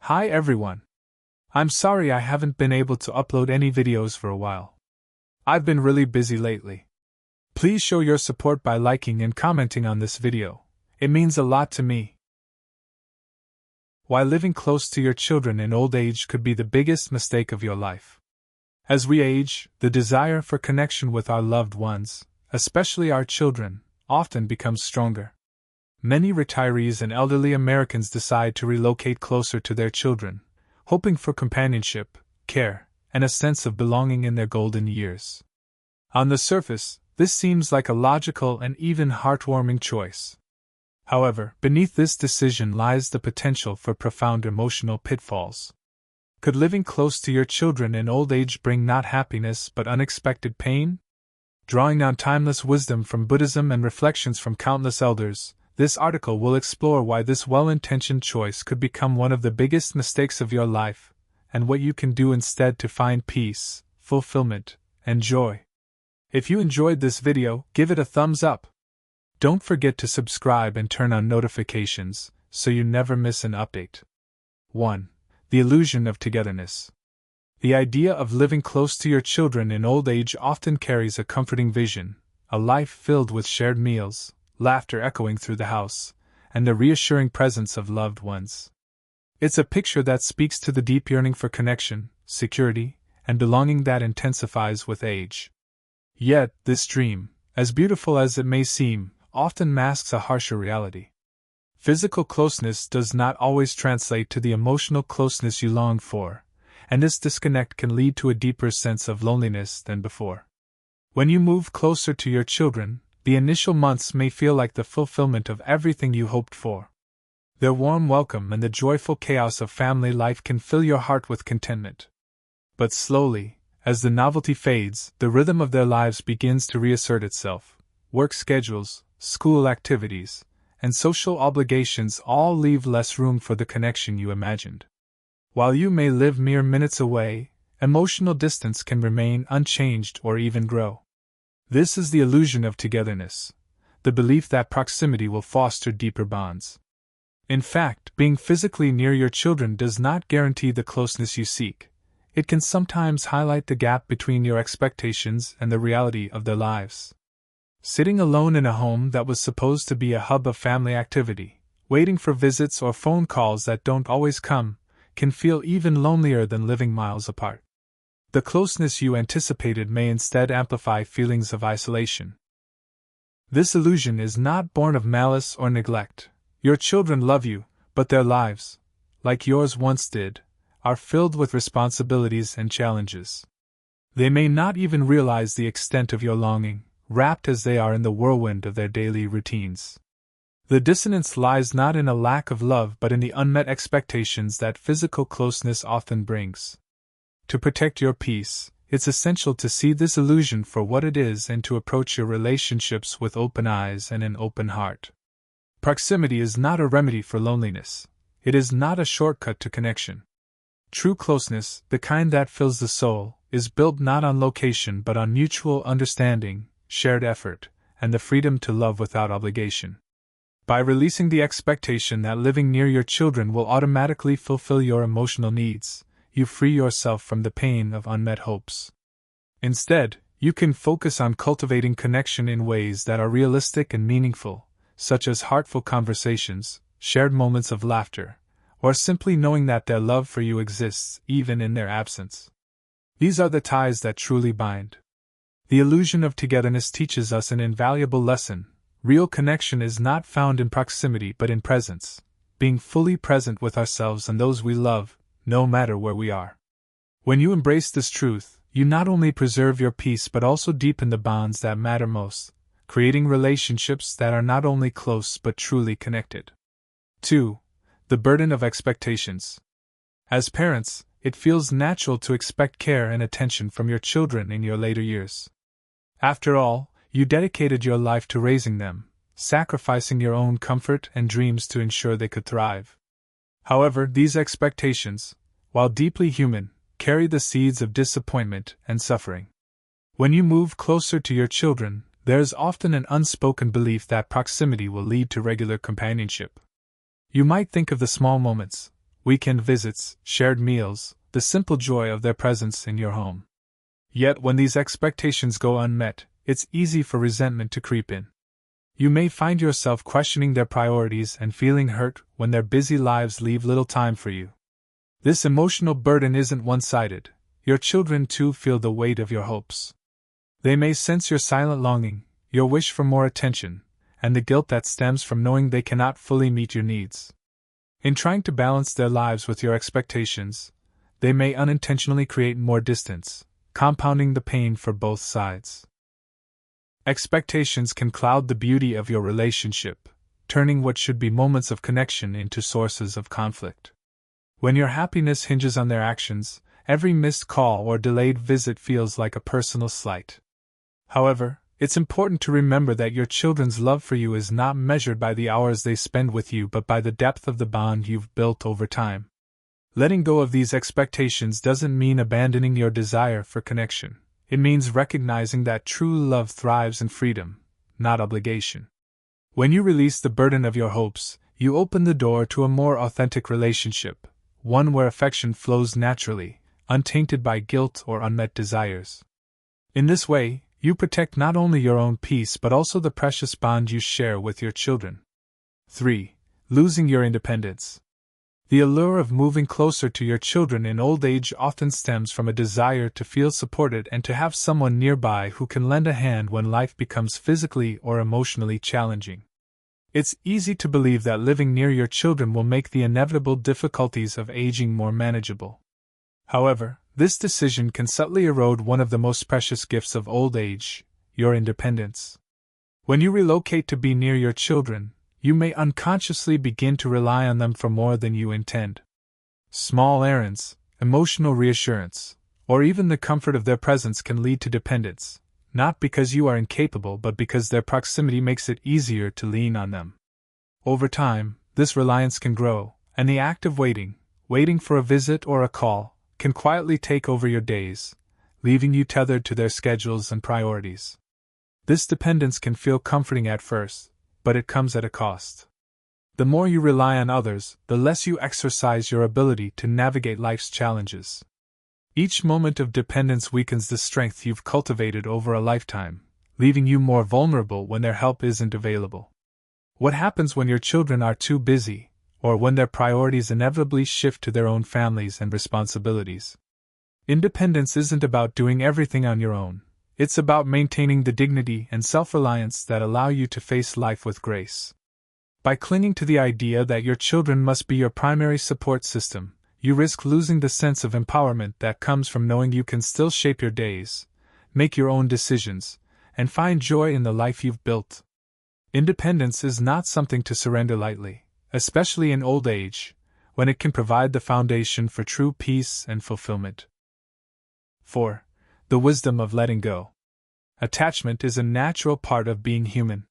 Hi everyone. I'm sorry I haven't been able to upload any videos for a while. I've been really busy lately. Please show your support by liking and commenting on this video. It means a lot to me. Why living close to your children in old age could be the biggest mistake of your life. As we age, the desire for connection with our loved ones, especially our children, often becomes stronger. Many retirees and elderly Americans decide to relocate closer to their children, hoping for companionship, care, and a sense of belonging in their golden years. On the surface, this seems like a logical and even heartwarming choice. However, beneath this decision lies the potential for profound emotional pitfalls. Could living close to your children in old age bring not happiness but unexpected pain? Drawing on timeless wisdom from Buddhism and reflections from countless elders, this article will explore why this well-intentioned choice could become one of the biggest mistakes of your life, and what you can do instead to find peace, fulfillment, and joy. If you enjoyed this video, give it a thumbs up. Don't forget to subscribe and turn on notifications, so you never miss an update. 1. The illusion of togetherness. The idea of living close to your children in old age often carries a comforting vision, a life filled with shared meals, laughter echoing through the house, and the reassuring presence of loved ones. It's a picture that speaks to the deep yearning for connection, security, and belonging that intensifies with age. Yet, this dream, as beautiful as it may seem, often masks a harsher reality. Physical closeness does not always translate to the emotional closeness you long for, and this disconnect can lead to a deeper sense of loneliness than before. When you move closer to your children, the initial months may feel like the fulfillment of everything you hoped for. Their warm welcome and the joyful chaos of family life can fill your heart with contentment. But slowly, as the novelty fades, the rhythm of their lives begins to reassert itself. Work schedules, school activities, and social obligations all leave less room for the connection you imagined. While you may live mere minutes away, emotional distance can remain unchanged or even grow. This is the illusion of togetherness, the belief that proximity will foster deeper bonds. In fact, being physically near your children does not guarantee the closeness you seek. It can sometimes highlight the gap between your expectations and the reality of their lives. Sitting alone in a home that was supposed to be a hub of family activity, waiting for visits or phone calls that don't always come, can feel even lonelier than living miles apart. The closeness you anticipated may instead amplify feelings of isolation. This illusion is not born of malice or neglect. Your children love you, but their lives, like yours once did, are filled with responsibilities and challenges. They may not even realize the extent of your longing, wrapped as they are in the whirlwind of their daily routines. The dissonance lies not in a lack of love but in the unmet expectations that physical closeness often brings. To protect your peace, it's essential to see this illusion for what it is and to approach your relationships with open eyes and an open heart. Proximity is not a remedy for loneliness. It is not a shortcut to connection. True closeness, the kind that fills the soul, is built not on location but on mutual understanding, shared effort, and the freedom to love without obligation. By releasing the expectation that living near your children will automatically fulfill your emotional needs, you free yourself from the pain of unmet hopes. Instead, you can focus on cultivating connection in ways that are realistic and meaningful, such as heartful conversations, shared moments of laughter, or simply knowing that their love for you exists even in their absence. These are the ties that truly bind. The illusion of togetherness teaches us an invaluable lesson. Real connection is not found in proximity but in presence, being fully present with ourselves and those we love, no matter where we are. When you embrace this truth, you not only preserve your peace but also deepen the bonds that matter most, creating relationships that are not only close but truly connected. 2. The burden of expectations. As parents, it feels natural to expect care and attention from your children in your later years. After all, you dedicated your life to raising them, sacrificing your own comfort and dreams to ensure they could thrive. However, these expectations, while deeply human, carry the seeds of disappointment and suffering. When you move closer to your children, there is often an unspoken belief that proximity will lead to regular companionship. You might think of the small moments, weekend visits, shared meals, the simple joy of their presence in your home. Yet when these expectations go unmet, it's easy for resentment to creep in. You may find yourself questioning their priorities and feeling hurt when their busy lives leave little time for you. This emotional burden isn't one-sided. Your children too feel the weight of your hopes. They may sense your silent longing, your wish for more attention, and the guilt that stems from knowing they cannot fully meet your needs. In trying to balance their lives with your expectations, they may unintentionally create more distance, compounding the pain for both sides. Expectations can cloud the beauty of your relationship, turning what should be moments of connection into sources of conflict. When your happiness hinges on their actions, every missed call or delayed visit feels like a personal slight. However, it's important to remember that your children's love for you is not measured by the hours they spend with you but by the depth of the bond you've built over time. Letting go of these expectations doesn't mean abandoning your desire for connection. It means recognizing that true love thrives in freedom, not obligation. When you release the burden of your hopes, you open the door to a more authentic relationship, one where affection flows naturally, untainted by guilt or unmet desires. In this way, you protect not only your own peace but also the precious bond you share with your children. 3. Losing your independence. The allure of moving closer to your children in old age often stems from a desire to feel supported and to have someone nearby who can lend a hand when life becomes physically or emotionally challenging. It's easy to believe that living near your children will make the inevitable difficulties of aging more manageable. However, this decision can subtly erode one of the most precious gifts of old age, your independence. When you relocate to be near your children, you may unconsciously begin to rely on them for more than you intend. Small errands, emotional reassurance, or even the comfort of their presence can lead to dependence, not because you are incapable but because their proximity makes it easier to lean on them. Over time, this reliance can grow, and the act of waiting for a visit or a call, can quietly take over your days, leaving you tethered to their schedules and priorities. This dependence can feel comforting at first, but it comes at a cost. The more you rely on others, the less you exercise your ability to navigate life's challenges. Each moment of dependence weakens the strength you've cultivated over a lifetime, leaving you more vulnerable when their help isn't available. What happens when your children are too busy, or when their priorities inevitably shift to their own families and responsibilities? Independence isn't about doing everything on your own. It's about maintaining the dignity and self-reliance that allow you to face life with grace. By clinging to the idea that your children must be your primary support system, you risk losing the sense of empowerment that comes from knowing you can still shape your days, make your own decisions, and find joy in the life you've built. Independence is not something to surrender lightly, especially in old age, when it can provide the foundation for true peace and fulfillment. 4. The wisdom of letting go. Attachment is a natural part of being human.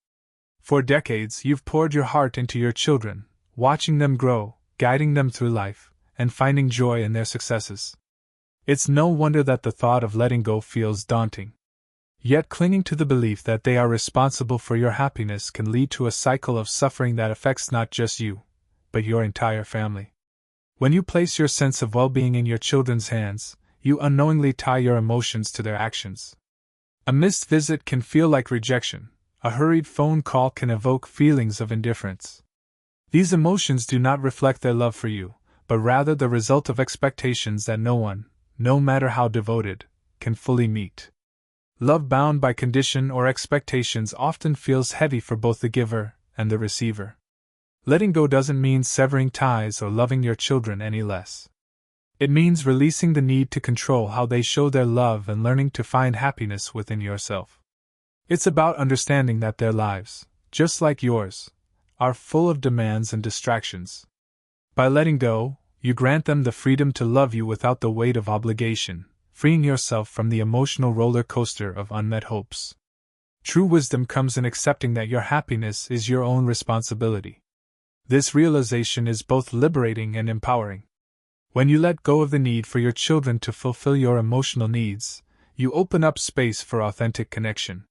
For decades, you've poured your heart into your children, watching them grow, guiding them through life, and finding joy in their successes. It's no wonder that the thought of letting go feels daunting. Yet clinging to the belief that they are responsible for your happiness can lead to a cycle of suffering that affects not just you, but your entire family. When you place your sense of well-being in your children's hands, you unknowingly tie your emotions to their actions. A missed visit can feel like rejection. A hurried phone call can evoke feelings of indifference. These emotions do not reflect their love for you, but rather the result of expectations that no one, no matter how devoted, can fully meet. Love bound by condition or expectations often feels heavy for both the giver and the receiver. Letting go doesn't mean severing ties or loving your children any less. It means releasing the need to control how they show their love and learning to find happiness within yourself. It's about understanding that their lives, just like yours, are full of demands and distractions. By letting go, you grant them the freedom to love you without the weight of obligation, freeing yourself from the emotional roller coaster of unmet hopes. True wisdom comes in accepting that your happiness is your own responsibility. This realization is both liberating and empowering. When you let go of the need for your children to fulfill your emotional needs, you open up space for authentic connection.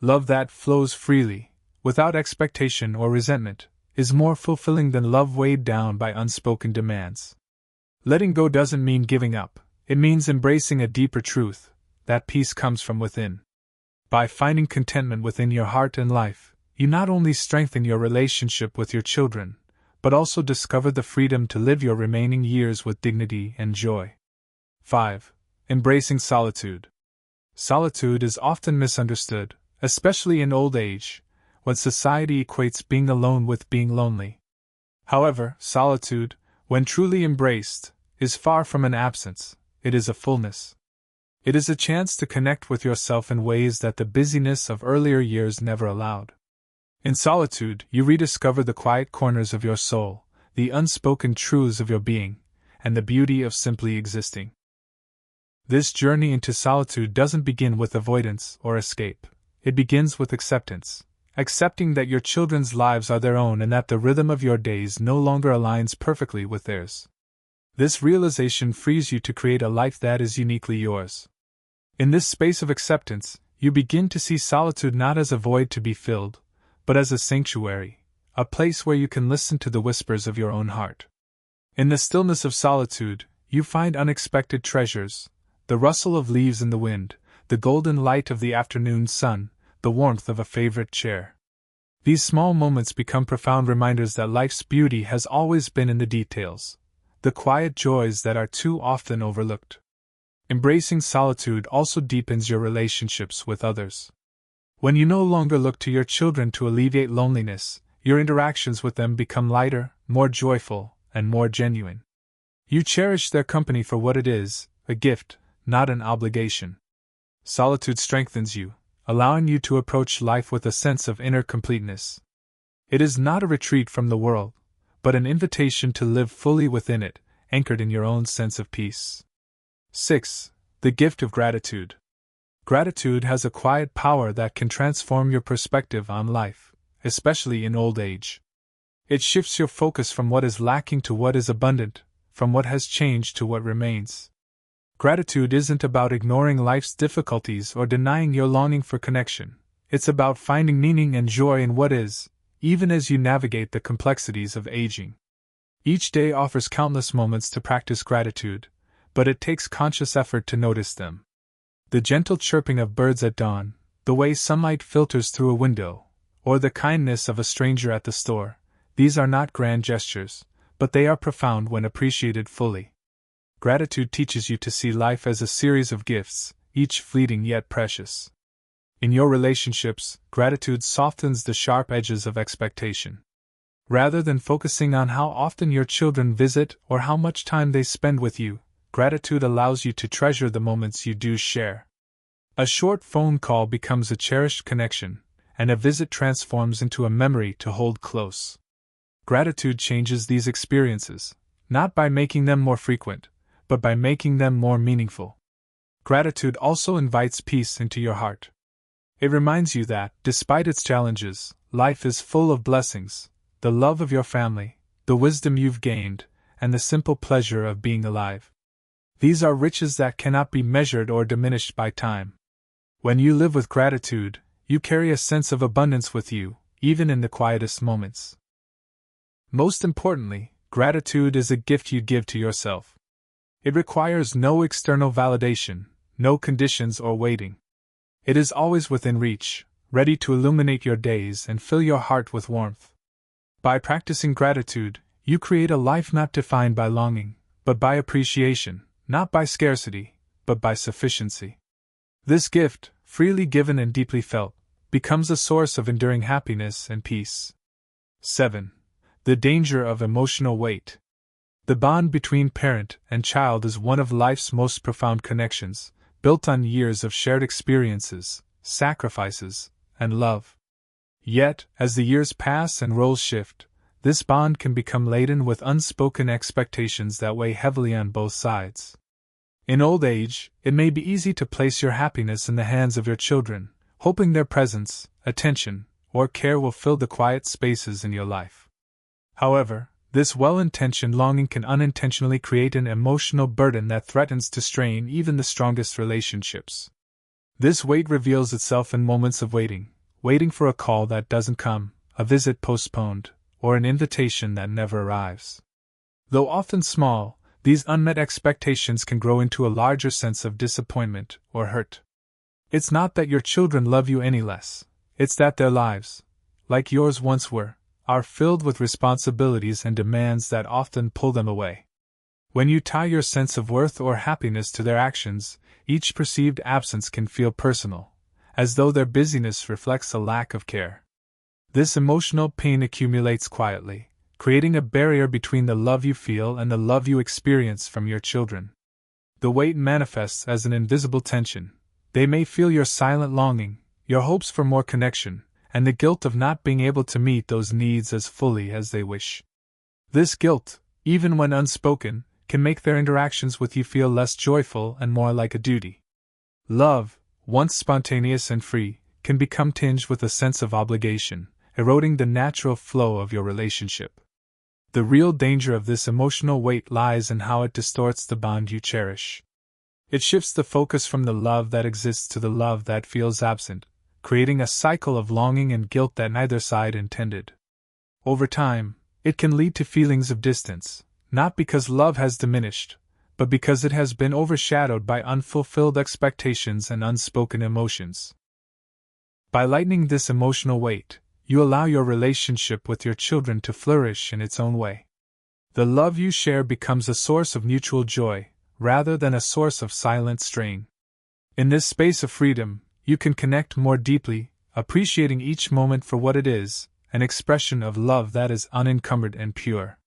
Love that flows freely, without expectation or resentment, is more fulfilling than love weighed down by unspoken demands. Letting go doesn't mean giving up, it means embracing a deeper truth, that peace comes from within. By finding contentment within your heart and life, you not only strengthen your relationship with your children, but also discover the freedom to live your remaining years with dignity and joy. 5. Embracing solitude. Solitude is often misunderstood, especially in old age, when society equates being alone with being lonely. However, solitude, when truly embraced, is far from an absence, it is a fullness. It is a chance to connect with yourself in ways that the busyness of earlier years never allowed. In solitude, you rediscover the quiet corners of your soul, the unspoken truths of your being, and the beauty of simply existing. This journey into solitude doesn't begin with avoidance or escape. It begins with acceptance. Accepting that your children's lives are their own and that the rhythm of your days no longer aligns perfectly with theirs. This realization frees you to create a life that is uniquely yours. In this space of acceptance, you begin to see solitude not as a void to be filled, but as a sanctuary, a place where you can listen to the whispers of your own heart. In the stillness of solitude, you find unexpected treasures, the rustle of leaves in the wind, the golden light of the afternoon sun, the warmth of a favorite chair. These small moments become profound reminders that life's beauty has always been in the details, the quiet joys that are too often overlooked. Embracing solitude also deepens your relationships with others. When you no longer look to your children to alleviate loneliness, your interactions with them become lighter, more joyful, and more genuine. You cherish their company for what it is, a gift, not an obligation. Solitude strengthens you, allowing you to approach life with a sense of inner completeness. It is not a retreat from the world, but an invitation to live fully within it, anchored in your own sense of peace. 6. The gift of gratitude. Gratitude has a quiet power that can transform your perspective on life, especially in old age. It shifts your focus from what is lacking to what is abundant, from what has changed to what remains. Gratitude isn't about ignoring life's difficulties or denying your longing for connection. It's about finding meaning and joy in what is, even as you navigate the complexities of aging. Each day offers countless moments to practice gratitude, but it takes conscious effort to notice them. The gentle chirping of birds at dawn, the way sunlight filters through a window, or the kindness of a stranger at the store, these are not grand gestures, but they are profound when appreciated fully. Gratitude teaches you to see life as a series of gifts, each fleeting yet precious. In your relationships, gratitude softens the sharp edges of expectation. Rather than focusing on how often your children visit or how much time they spend with you, gratitude allows you to treasure the moments you do share. A short phone call becomes a cherished connection, and a visit transforms into a memory to hold close. Gratitude changes these experiences, not by making them more frequent, but by making them more meaningful. Gratitude also invites peace into your heart. It reminds you that, despite its challenges, life is full of blessings, the love of your family, the wisdom you've gained, and the simple pleasure of being alive. These are riches that cannot be measured or diminished by time. When you live with gratitude, you carry a sense of abundance with you, even in the quietest moments. Most importantly, gratitude is a gift you give to yourself. It requires no external validation, no conditions or waiting. It is always within reach, ready to illuminate your days and fill your heart with warmth. By practicing gratitude, you create a life not defined by longing, but by appreciation, not by scarcity, but by sufficiency. This gift, freely given and deeply felt, becomes a source of enduring happiness and peace. 7. The danger of emotional weight. The bond between parent and child is one of life's most profound connections, built on years of shared experiences, sacrifices, and love. Yet, as the years pass and roles shift, this bond can become laden with unspoken expectations that weigh heavily on both sides. In old age, it may be easy to place your happiness in the hands of your children, hoping their presence, attention, or care will fill the quiet spaces in your life. However, this well-intentioned longing can unintentionally create an emotional burden that threatens to strain even the strongest relationships. This weight reveals itself in moments of waiting for a call that doesn't come, a visit postponed, or an invitation that never arrives. Though often small, these unmet expectations can grow into a larger sense of disappointment or hurt. It's not that your children love you any less, it's that their lives, like yours once were, are filled with responsibilities and demands that often pull them away. When you tie your sense of worth or happiness to their actions, each perceived absence can feel personal, as though their busyness reflects a lack of care. This emotional pain accumulates quietly, creating a barrier between the love you feel and the love you experience from your children. The weight manifests as an invisible tension. They may feel your silent longing, your hopes for more connection, and the guilt of not being able to meet those needs as fully as they wish. This guilt, even when unspoken, can make their interactions with you feel less joyful and more like a duty. Love, once spontaneous and free, can become tinged with a sense of obligation, eroding the natural flow of your relationship. The real danger of this emotional weight lies in how it distorts the bond you cherish. It shifts the focus from the love that exists to the love that feels absent, creating a cycle of longing and guilt that neither side intended. Over time, it can lead to feelings of distance, not because love has diminished, but because it has been overshadowed by unfulfilled expectations and unspoken emotions. By lightening this emotional weight, you allow your relationship with your children to flourish in its own way. The love you share becomes a source of mutual joy, rather than a source of silent strain. In this space of freedom, you can connect more deeply, appreciating each moment for what it is, an expression of love that is unencumbered and pure.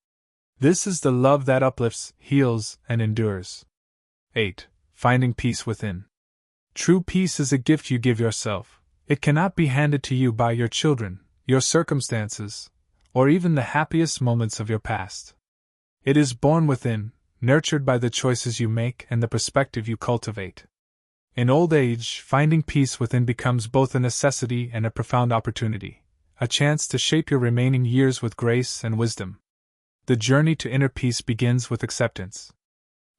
This is the love that uplifts, heals, and endures. 8. Finding peace within. True peace is a gift you give yourself. It cannot be handed to you by your children, your circumstances, or even the happiest moments of your past. It is born within, nurtured by the choices you make and the perspective you cultivate. In old age, finding peace within becomes both a necessity and a profound opportunity, a chance to shape your remaining years with grace and wisdom. The journey to inner peace begins with acceptance.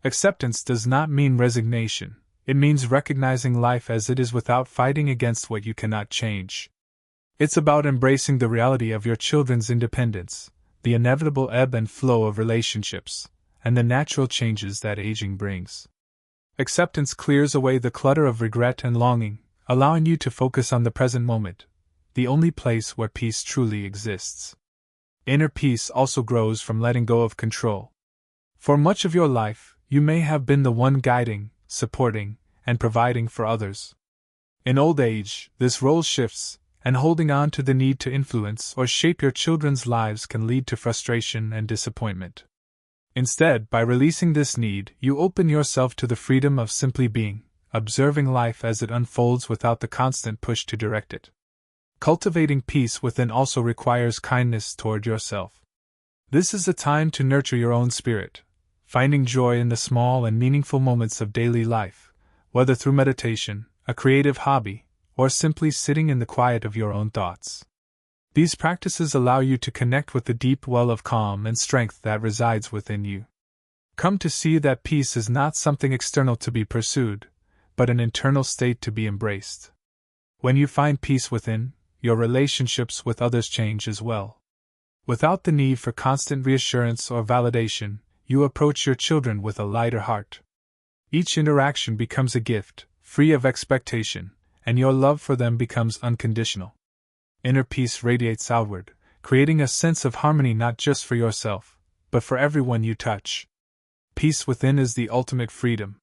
Acceptance does not mean resignation, it means recognizing life as it is without fighting against what you cannot change. It's about embracing the reality of your children's independence, the inevitable ebb and flow of relationships, and the natural changes that aging brings. Acceptance clears away the clutter of regret and longing, allowing you to focus on the present moment, the only place where peace truly exists. Inner peace also grows from letting go of control. For much of your life, you may have been the one guiding, supporting, and providing for others. In old age, this role shifts, and holding on to the need to influence or shape your children's lives can lead to frustration and disappointment. Instead, by releasing this need, you open yourself to the freedom of simply being, observing life as it unfolds without the constant push to direct it. Cultivating peace within also requires kindness toward yourself. This is a time to nurture your own spirit, finding joy in the small and meaningful moments of daily life, whether through meditation, a creative hobby, or simply sitting in the quiet of your own thoughts. These practices allow you to connect with the deep well of calm and strength that resides within you. Come to see that peace is not something external to be pursued, but an internal state to be embraced. When you find peace within, your relationships with others change as well. Without the need for constant reassurance or validation, you approach your children with a lighter heart. Each interaction becomes a gift, free of expectation, and your love for them becomes unconditional. Inner peace radiates outward, creating a sense of harmony not just for yourself, but for everyone you touch. Peace within is the ultimate freedom.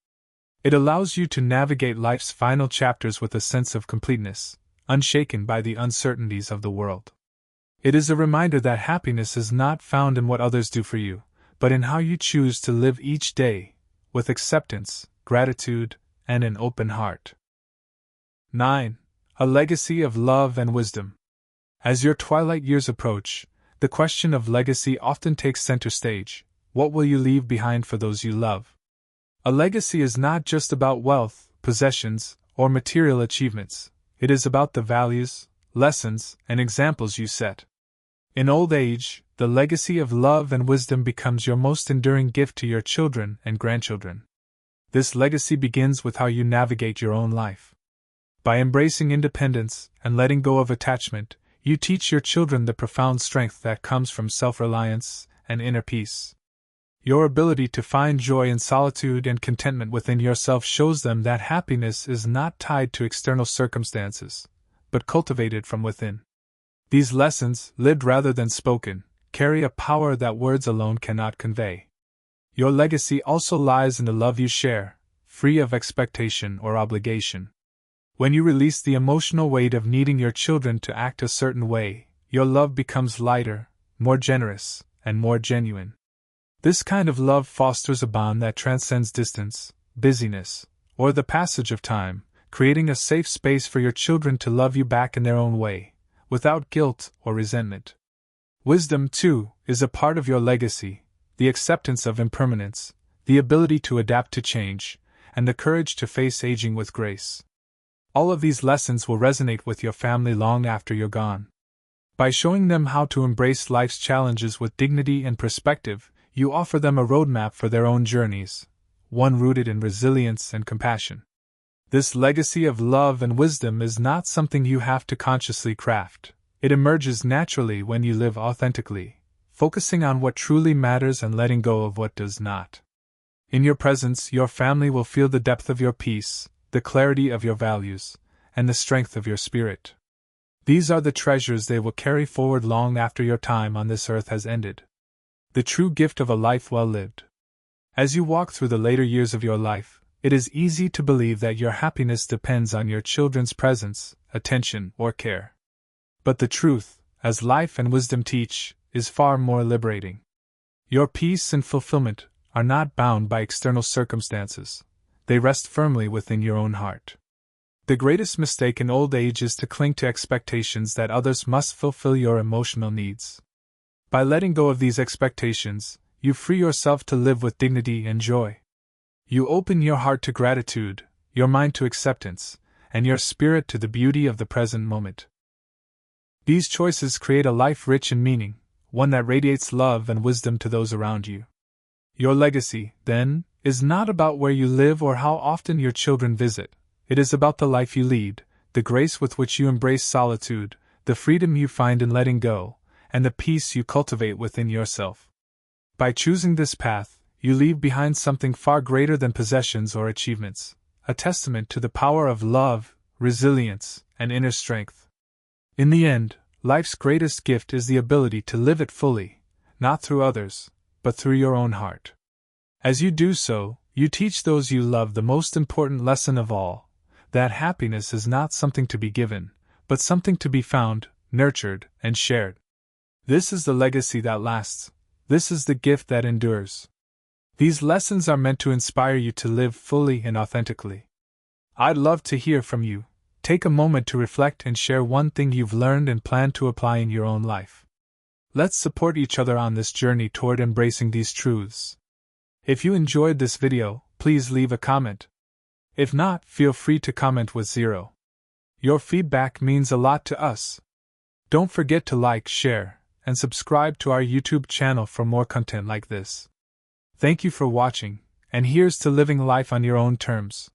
It allows you to navigate life's final chapters with a sense of completeness, unshaken by the uncertainties of the world. It is a reminder that happiness is not found in what others do for you, but in how you choose to live each day, with acceptance, gratitude, and an open heart. 9. A legacy of love and wisdom. As your twilight years approach, the question of legacy often takes center stage. What will you leave behind for those you love? A legacy is not just about wealth, possessions, or material achievements. It is about the values, lessons, and examples you set. In old age, the legacy of love and wisdom becomes your most enduring gift to your children and grandchildren. This legacy begins with how you navigate your own life. By embracing independence and letting go of attachment, you teach your children the profound strength that comes from self-reliance and inner peace. Your ability to find joy in solitude and contentment within yourself shows them that happiness is not tied to external circumstances, but cultivated from within. These lessons, lived rather than spoken, carry a power that words alone cannot convey. Your legacy also lies in the love you share, free of expectation or obligation. When you release the emotional weight of needing your children to act a certain way, your love becomes lighter, more generous, and more genuine. This kind of love fosters a bond that transcends distance, busyness, or the passage of time, creating a safe space for your children to love you back in their own way, without guilt or resentment. Wisdom, too, is a part of your legacy, the acceptance of impermanence, the ability to adapt to change, and the courage to face aging with grace. All of these lessons will resonate with your family long after you're gone. By showing them how to embrace life's challenges with dignity and perspective, you offer them a roadmap for their own journeys, one rooted in resilience and compassion. This legacy of love and wisdom is not something you have to consciously craft. It emerges naturally when you live authentically, focusing on what truly matters and letting go of what does not. In your presence, your family will feel the depth of your peace, the clarity of your values, and the strength of your spirit. These are the treasures they will carry forward long after your time on this earth has ended. The true gift of a life well lived. As you walk through the later years of your life, it is easy to believe that your happiness depends on your children's presence, attention, or care. But the truth, as life and wisdom teach, is far more liberating. Your peace and fulfillment are not bound by external circumstances. They rest firmly within your own heart. The greatest mistake in old age is to cling to expectations that others must fulfill your emotional needs. By letting go of these expectations, you free yourself to live with dignity and joy. You open your heart to gratitude, your mind to acceptance, and your spirit to the beauty of the present moment. These choices create a life rich in meaning, one that radiates love and wisdom to those around you. Your legacy, then, is not about where you live or how often your children visit. It is about the life you lead, the grace with which you embrace solitude, the freedom you find in letting go, and the peace you cultivate within yourself. By choosing this path, you leave behind something far greater than possessions or achievements, a testament to the power of love, resilience, and inner strength. In the end, life's greatest gift is the ability to live it fully, not through others, but through your own heart. As you do so, you teach those you love the most important lesson of all, that happiness is not something to be given, but something to be found, nurtured, and shared. This is the legacy that lasts. This is the gift that endures. These lessons are meant to inspire you to live fully and authentically. I'd love to hear from you. Take a moment to reflect and share one thing you've learned and plan to apply in your own life. Let's support each other on this journey toward embracing these truths. If you enjoyed this video, please leave a comment. If not, feel free to comment with 0. Your feedback means a lot to us. Don't forget to like, share, and subscribe to our YouTube channel for more content like this. Thank you for watching, and here's to living life on your own terms.